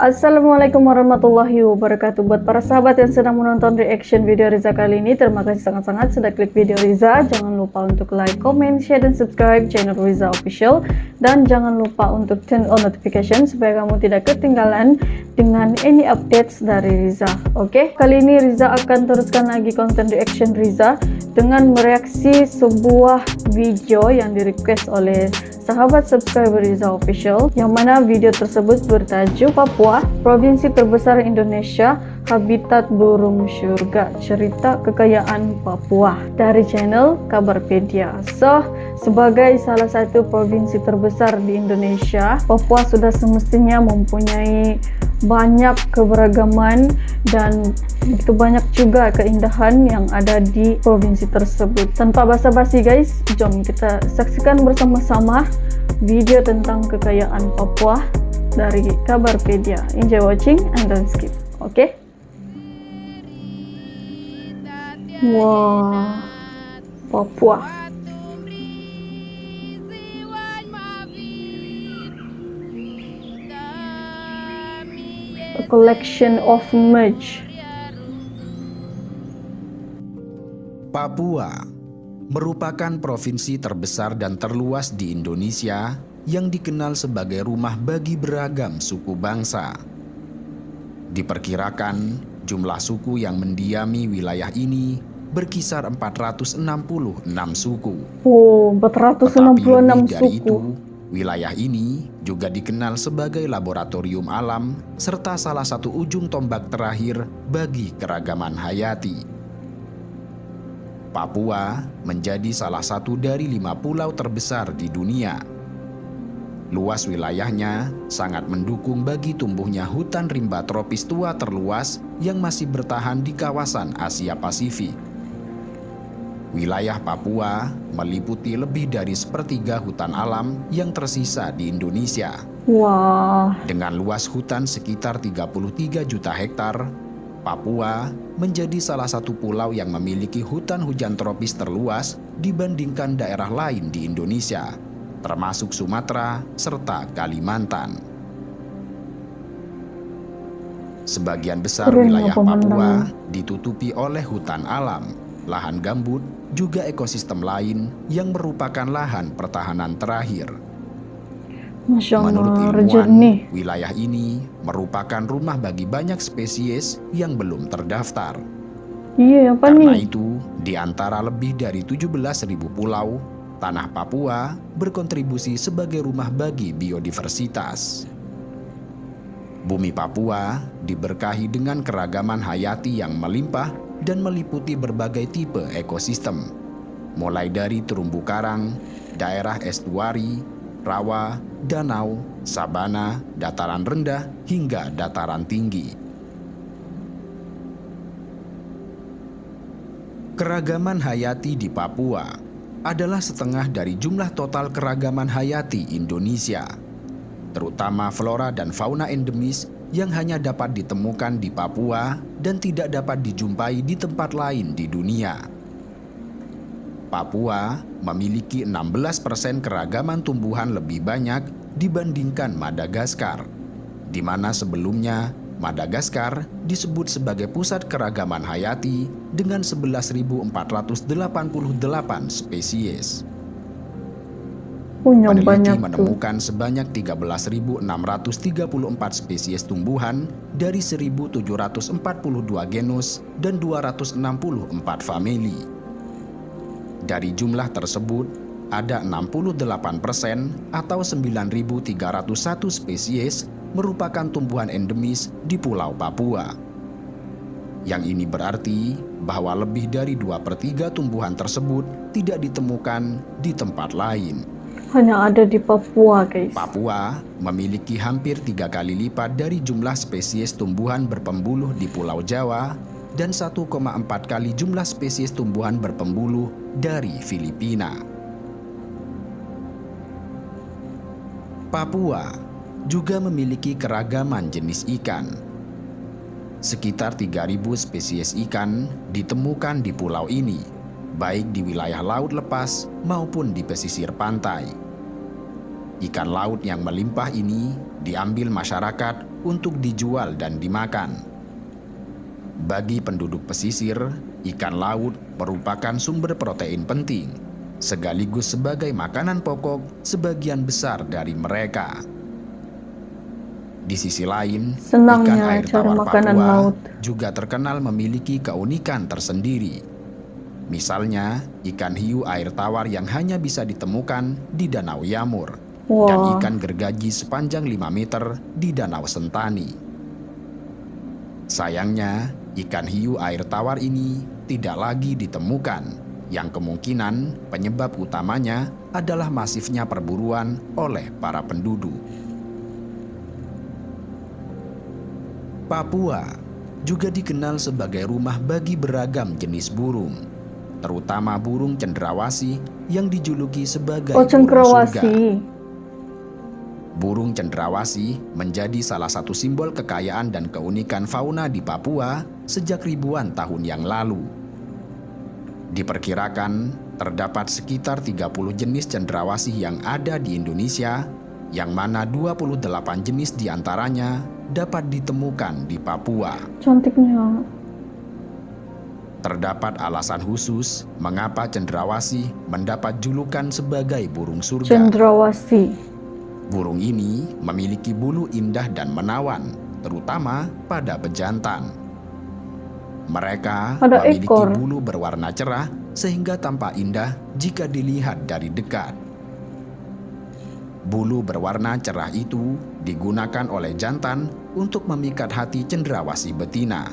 Assalamualaikum warahmatullahi wabarakatuh. Buat para sahabat yang sedang menonton reaction video Riza kali ini, terima kasih sangat-sangat sudah klik video Riza. Jangan lupa untuk like, comment, share, dan subscribe channel Riza Official. Dan jangan lupa untuk turn on notification supaya kamu tidak ketinggalan dengan any updates dari Riza. Oke, kali ini Riza akan teruskan lagi konten reaction Riza dengan mereaksi sebuah video yang di-request oleh sahabat subscriber Riza Official, yang mana video tersebut bertajuk Papua, provinsi terbesar Indonesia, habitat burung surga, cerita kekayaan Papua, dari channel Kabarpedia. So, sebagai salah satu provinsi terbesar di Indonesia, Papua sudah semestinya mempunyai banyak keberagaman dan begitu banyak juga keindahan yang ada di provinsi tersebut. Tanpa basa-basi guys, jom kita saksikan bersama-sama video tentang kekayaan Papua dari Kabarpedia. Enjoy watching and don't skip. Oke? Wah, Papua. A collection of merge. Papua merupakan provinsi terbesar dan terluas di Indonesia yang dikenal sebagai rumah bagi beragam suku bangsa. Diperkirakan jumlah suku yang mendiami wilayah ini berkisar 466 suku. Oh, Tetapi 466 lebih dari suku. itu, wilayah ini juga dikenal sebagai laboratorium alam serta salah satu ujung tombak terakhir bagi keragaman hayati. Papua menjadi salah satu dari 5 pulau terbesar di dunia. Luas wilayahnya sangat mendukung bagi tumbuhnya hutan rimba tropis tua terluas yang masih bertahan di kawasan Asia Pasifik. Wilayah Papua meliputi lebih dari sepertiga hutan alam yang tersisa di Indonesia. Wah, Dengan luas hutan sekitar 33 juta hektar, Papua menjadi salah satu pulau yang memiliki hutan hujan tropis terluas dibandingkan daerah lain di Indonesia, termasuk Sumatera serta Kalimantan. Sebagian besar Keren wilayah ya Papua pemandangan. ditutupi oleh hutan alam, lahan gambut, juga ekosistem lain yang merupakan lahan pertahanan terakhir. Masya Menurut Allah, ilmuwan, jernih. wilayah ini merupakan rumah bagi banyak spesies yang belum terdaftar. Iya, apa Karena nih? itu, di antara lebih dari 17.000 pulau, tanah Papua berkontribusi sebagai rumah bagi biodiversitas. Bumi Papua diberkahi dengan keragaman hayati yang melimpah dan meliputi berbagai tipe ekosistem, mulai dari terumbu karang, daerah estuari, rawa, danau, sabana, dataran rendah, hingga dataran tinggi. Keragaman hayati di Papua adalah setengah dari jumlah total keragaman hayati Indonesia, terutama flora dan fauna endemis yang hanya dapat ditemukan di Papua dan tidak dapat dijumpai di tempat lain di dunia. Papua memiliki 16% keragaman tumbuhan lebih banyak dibandingkan Madagaskar, di mana sebelumnya Madagaskar disebut sebagai pusat keragaman hayati dengan 11.488 spesies. Punya Peneliti banyak tuh. menemukan sebanyak 13.634 spesies tumbuhan dari 1.742 genus dan 264 famili. Dari jumlah tersebut, ada 68% atau 9.301 spesies merupakan tumbuhan endemis di Pulau Papua. Yang ini berarti bahwa lebih dari 2/3 tumbuhan tersebut tidak ditemukan di tempat lain. Hanya ada di Papua, guys. Papua memiliki hampir 3 kali lipat dari jumlah spesies tumbuhan berpembuluh di Pulau Jawa dan 1,4 kali jumlah spesies tumbuhan berpembuluh dari Filipina. Papua juga memiliki keragaman jenis ikan. Sekitar 3.000 spesies ikan ditemukan di pulau ini, baik di wilayah laut lepas maupun di pesisir pantai. Ikan laut yang melimpah ini diambil masyarakat untuk dijual dan dimakan. Bagi penduduk pesisir, ikan laut merupakan sumber protein penting, sekaligus sebagai makanan pokok sebagian besar dari mereka. Di sisi lain, Senangnya ikan air cari tawar makanan Papua laut. juga terkenal memiliki keunikan tersendiri. Misalnya, ikan hiu air tawar yang hanya bisa ditemukan di Danau Yamur, dan Wah, ikan gergaji sepanjang 5 meter di Danau Sentani. Sayangnya, ikan hiu air tawar ini tidak lagi ditemukan, yang kemungkinan penyebab utamanya adalah masifnya perburuan oleh para penduduk. Papua juga dikenal sebagai rumah bagi beragam jenis burung, terutama burung cendrawasih yang dijuluki sebagai oh burung surga. cengkrawasih. Burung cendrawasih menjadi salah satu simbol kekayaan dan keunikan fauna di Papua sejak ribuan tahun yang lalu. Diperkirakan terdapat sekitar 30 jenis cendrawasih yang ada di Indonesia, yang mana 28 jenis diantaranya dapat ditemukan di Papua. Cantiknya. Terdapat alasan khusus mengapa cendrawasih mendapat julukan sebagai burung surga. Cendrawasih. Burung ini memiliki bulu indah dan menawan, terutama pada bejantan. Mereka Ada memiliki ekor. bulu berwarna cerah sehingga tampak indah jika dilihat dari dekat. Bulu berwarna cerah itu digunakan oleh jantan untuk memikat hati cendrawasih betina.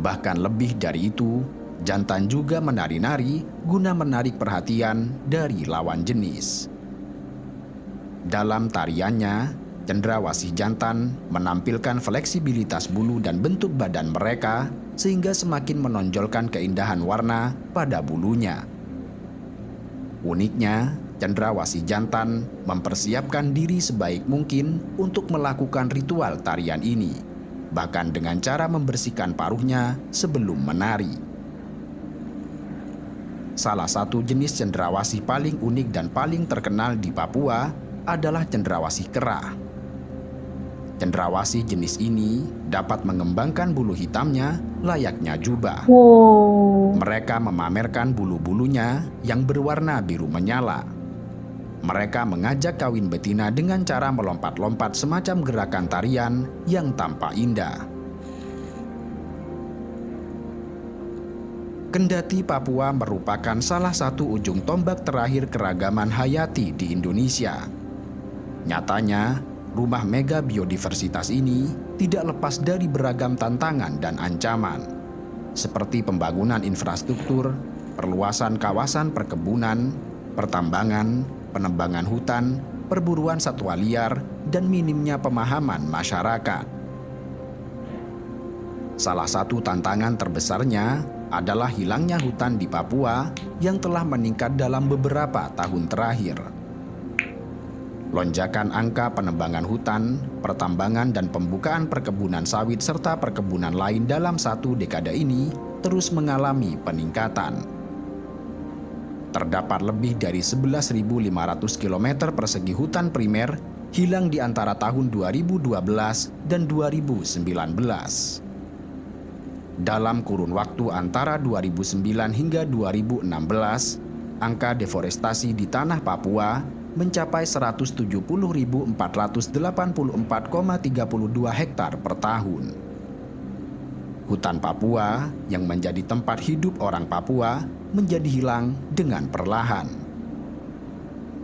Bahkan lebih dari itu, jantan juga menari-nari guna menarik perhatian dari lawan jenis. Dalam tariannya, cendrawasih jantan menampilkan fleksibilitas bulu dan bentuk badan mereka sehingga semakin menonjolkan keindahan warna pada bulunya. Uniknya, cendrawasih jantan mempersiapkan diri sebaik mungkin untuk melakukan ritual tarian ini, bahkan dengan cara membersihkan paruhnya sebelum menari. Salah satu jenis cendrawasih paling unik dan paling terkenal di Papua adalah cendrawasih kera. Cendrawasih jenis ini dapat mengembangkan bulu hitamnya layaknya jubah. Wow. Mereka memamerkan bulu-bulunya yang berwarna biru menyala. Mereka mengajak kawin betina dengan cara melompat-lompat semacam gerakan tarian yang tampak indah. Kendati Papua merupakan salah satu ujung tombak terakhir keragaman hayati di Indonesia, nyatanya rumah mega biodiversitas ini tidak lepas dari beragam tantangan dan ancaman, seperti pembangunan infrastruktur, perluasan kawasan perkebunan, pertambangan, penebangan hutan, perburuan satwa liar, dan minimnya pemahaman masyarakat. Salah satu tantangan terbesarnya adalah hilangnya hutan di Papua yang telah meningkat dalam beberapa tahun terakhir. Lonjakan angka penebangan hutan, pertambangan, dan pembukaan perkebunan sawit serta perkebunan lain dalam satu dekade ini terus mengalami peningkatan. Terdapat lebih dari 11.500 km persegi hutan primer hilang di antara tahun 2012 dan 2019. Dalam kurun waktu antara 2009 hingga 2016, angka deforestasi di tanah Papua mencapai 170.484,32 hektar per tahun. Hutan Papua yang menjadi tempat hidup orang Papua menjadi hilang dengan perlahan.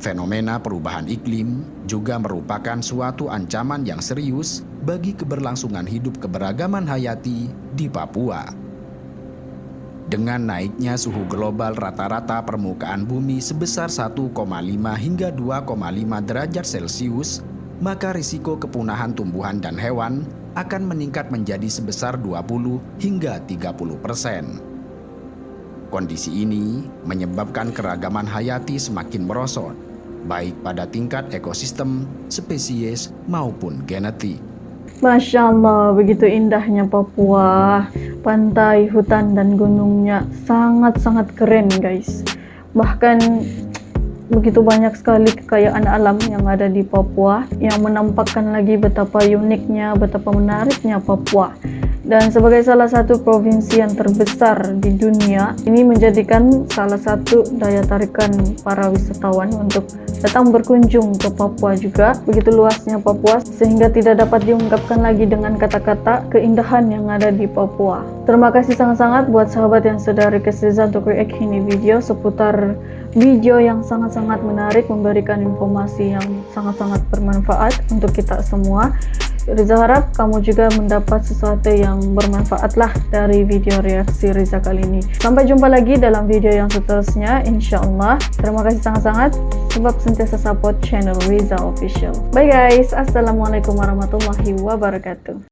Fenomena perubahan iklim juga merupakan suatu ancaman yang serius bagi keberlangsungan hidup keberagaman hayati di Papua. Dengan naiknya suhu global rata-rata permukaan bumi sebesar 1,5 hingga 2,5 derajat Celcius, maka risiko kepunahan tumbuhan dan hewan akan meningkat menjadi sebesar 20 hingga 30%. Kondisi ini menyebabkan keragaman hayati semakin merosot, baik pada tingkat ekosistem, spesies, maupun genetik. Masya Allah, begitu indahnya Papua. Pantai, hutan, dan gunungnya sangat-sangat keren guys. Bahkan begitu banyak sekali kekayaan alam yang ada di Papua, yang menampakkan lagi betapa uniknya, betapa menariknya Papua. Dan sebagai salah satu provinsi yang terbesar di dunia, ini menjadikan salah satu daya tarikan para wisatawan untuk datang berkunjung ke Papua juga. Begitu luasnya Papua sehingga tidak dapat diungkapkan lagi dengan kata-kata keindahan yang ada di Papua. Terima kasih sangat-sangat buat sahabat yang sudah request Riza untuk react ini video seputar video yang sangat-sangat menarik, memberikan informasi yang sangat-sangat bermanfaat untuk kita semua. Riza harap kamu juga mendapat sesuatu yang bermanfaat lah dari video reaksi Riza kali ini. Sampai jumpa lagi dalam video yang seterusnya, insya Allah. Terima kasih sangat-sangat sebab sentiasa support channel Riza Official. Bye guys, assalamualaikum warahmatullahi wabarakatuh.